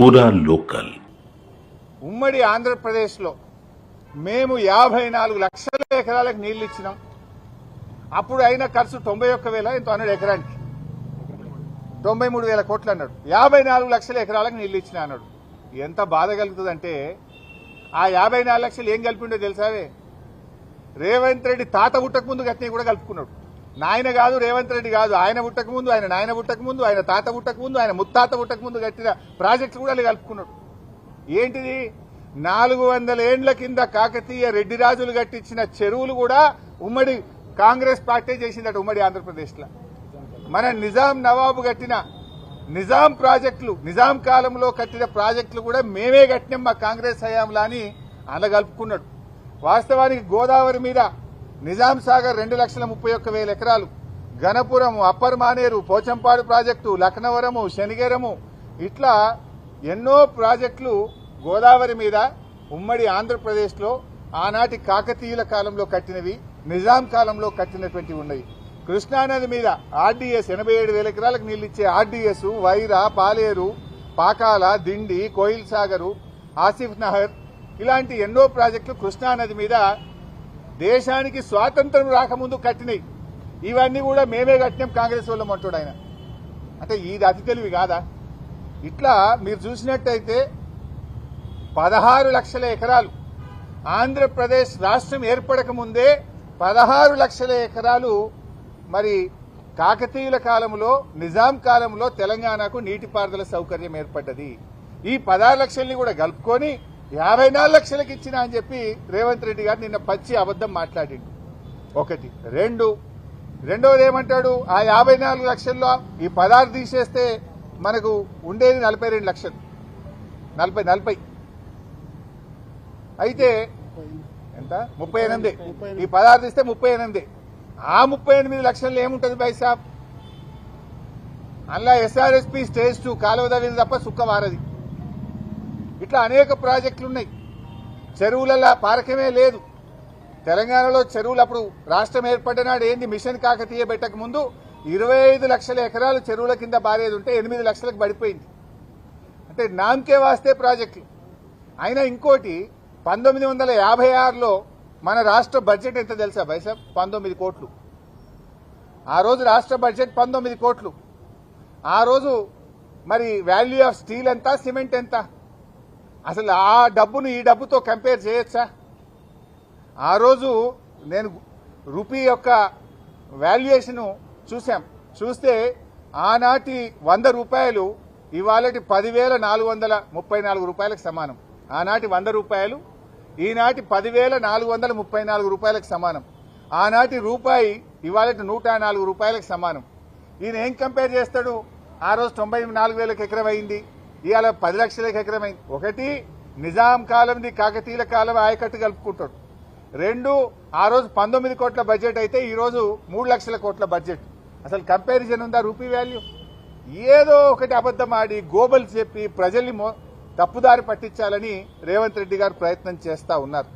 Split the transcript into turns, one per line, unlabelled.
పూరా లోకల్.
ఉమ్మడి ఆంధ్రప్రదేశ్లో మేము 54 లక్షల ఎకరాలకు నీళ్లు ఇచ్చినాం. అప్పుడు అయిన ఖర్చు 91,000 ఎంతో అన్నాడు ఎకరానికి, 93,000 కోట్లు అన్నాడు. 54 లక్షల ఎకరాలకు నీళ్లు ఇచ్చిన అన్నాడు. ఎంత బాధ కలుగుతుందంటే ఆ 54 లక్షలు ఏం కలిపిండో తెలుసావే? రేవంత్ రెడ్డి తాత పుట్టక ముందు గట్టిని కూడా కలుపుకున్నాడు. నాయన కాదు, రేవంత్ రెడ్డి కాదు, ఆయన పుట్టక ముందు, ఆయన నాయన పుట్టక ముందు, ఆయన తాత పుట్టక ముందు, ఆయన ముత్తాత పుట్టక ముందు కట్టిన ప్రాజెక్టులు కూడా కలుపుకున్నాడు. ఏంటిది? 400 ఏండ్ల కింద కాకతీయ రెడ్డి రాజులు కట్టించిన చెరువులు కూడా ఉమ్మడి కాంగ్రెస్ పార్టీ చేసిందట. ఉమ్మడి ఆంధ్రప్రదేశ్ లో మన నిజాం నవాబు కట్టిన నిజాం ప్రాజెక్టులు, నిజాం కాలంలో కట్టిన ప్రాజెక్టులు కూడా మేమే కట్టినాం మా కాంగ్రెస్ హయాంలా అని అలా కలుపుకున్నాడు. వాస్తవానికి గోదావరి మీద నిజాం సాగర్ 2,31,000 ఎకరాలు, గణపురం, అప్పర్ మానేరు, పోచంపాడు ప్రాజెక్టు, లక్నవరము, శనిగేరము, ఇట్లా ఎన్నో ప్రాజెక్టులు గోదావరి మీద ఉమ్మడి ఆంధ్రప్రదేశ్లో ఆనాటి కాకతీయుల కాలంలో కట్టినవి, నిజాం కాలంలో కట్టినటువంటి ఉన్నాయి. కృష్ణానది మీద ఆర్డీఎస్ 87,000 ఎకరాలకు నీళ్లు ఇచ్చే ఆర్డీఎస్, వైరా, పాలేరు, పాకాల, దిండి, కోయిల్ సాగరు, ఆసిఫ్ నహర్, ఇలాంటి ఎన్నో ప్రాజెక్టులు కృష్ణానది మీద దేశానికి స్వాతంత్రం రాకముందు కట్టినాయి. ఇవన్నీ కూడా మేమే కట్టినాం కాంగ్రెస్ వాళ్ళం అంటాడు ఆయన. అంటే ఇది అతి తెలివి కాదా? ఇట్లా మీరు చూసినట్టయితే 16 లక్షల ఎకరాలు ఆంధ్రప్రదేశ్ రాష్ట్రం ఏర్పడక ముందే 16 లక్షల ఎకరాలు మరి కాకతీయుల కాలంలో, నిజాం కాలంలో తెలంగాణకు నీటిపారుదల సౌకర్యం ఏర్పడ్డది. ఈ 16 లక్షల్ని కూడా కలుపుకొని 54 లక్షలకు ఇచ్చిన అని చెప్పి రేవంత్ రెడ్డి గారు నిన్న పచ్చి అబద్దం మాట్లాడిండు. ఒకటి. రెండోది ఏమంటాడు? ఆ 54 లక్షల్లో ఈ 16 తీసేస్తే మనకు ఉండేది 42 లక్షలు, 40 అయితే ఎంత? 38. ఈ 16 తీస్తే 38. ఆ 38 లక్షల్లో ఏముంటది బైసాబ్? అందులో ఎస్ఆర్ఎస్పీ స్టేజ్ 2 కాలువ తవ్వింది తప్ప సుక్క వారది. ఇట్లా అనేక ప్రాజెక్టులు ఉన్నాయి. చెరువులలో పారకమే లేదు. తెలంగాణలో చెరువులు అప్పుడు రాష్ట్రం ఏర్పడిన నాడు ఏంది? మిషన్ కాకతీయ పెట్టక ముందు 25 లక్షల ఎకరాలు చెరువుల కింద బారేది ఉంటే 8 లక్షలకు పడిపోయింది. అంటే నామకే వాస్తే ప్రాజెక్టులు. అయినా ఇంకోటి, 1956లో మన రాష్ట్ర బడ్జెట్ ఎంత తెలుసా బైసాబ్? 19 కోట్లు. ఆ రోజు రాష్ట్ర బడ్జెట్ 19 కోట్లు. ఆ రోజు మరి వాల్యూ ఆఫ్ స్టీల్ ఎంత, సిమెంట్ ఎంత? అసలు ఆ డబ్బును ఈ డబ్బుతో కంపేర్ చేయొచ్చా? ఆ రోజు నేను రూపీ యొక్క వాల్యుయేషన్ చూస్తే ఆనాటి 100 రూపాయలు ఇవాళటి 10,434 రూపాయలకు సమానం. ఆనాటి 100 రూపాయలు ఈనాటి 10,434 రూపాయలకు సమానం. ఆనాటి రూపాయి ఇవాళటి 104 రూపాయలకు సమానం. ఈయన ఏం కంపేర్ చేస్తాడు? ఆ రోజు 94,000 ఎకరం అయింది, ఇవాళ 10 లక్షలకు ఎకరం అయింది. ఒకటి, నిజాం కాలంది కాకతీయుల కాలం ఆయకట్టు కలుపుకుంటాడు. 2, ఆ రోజు 19 కోట్ల బడ్జెట్ అయితే ఈ రోజు 3 లక్షల కోట్ల బడ్జెట్. అసలు కంపారిజన్ ఉందా? రూపీ వాల్యూ ఏదో ఒకటి అబద్దం ఆడి గోబల్ చెప్పి ప్రజల్ని తప్పుదారి పట్టించాలని రేవంత్ రెడ్డి గారు ప్రయత్నం చేస్తా ఉన్నారు.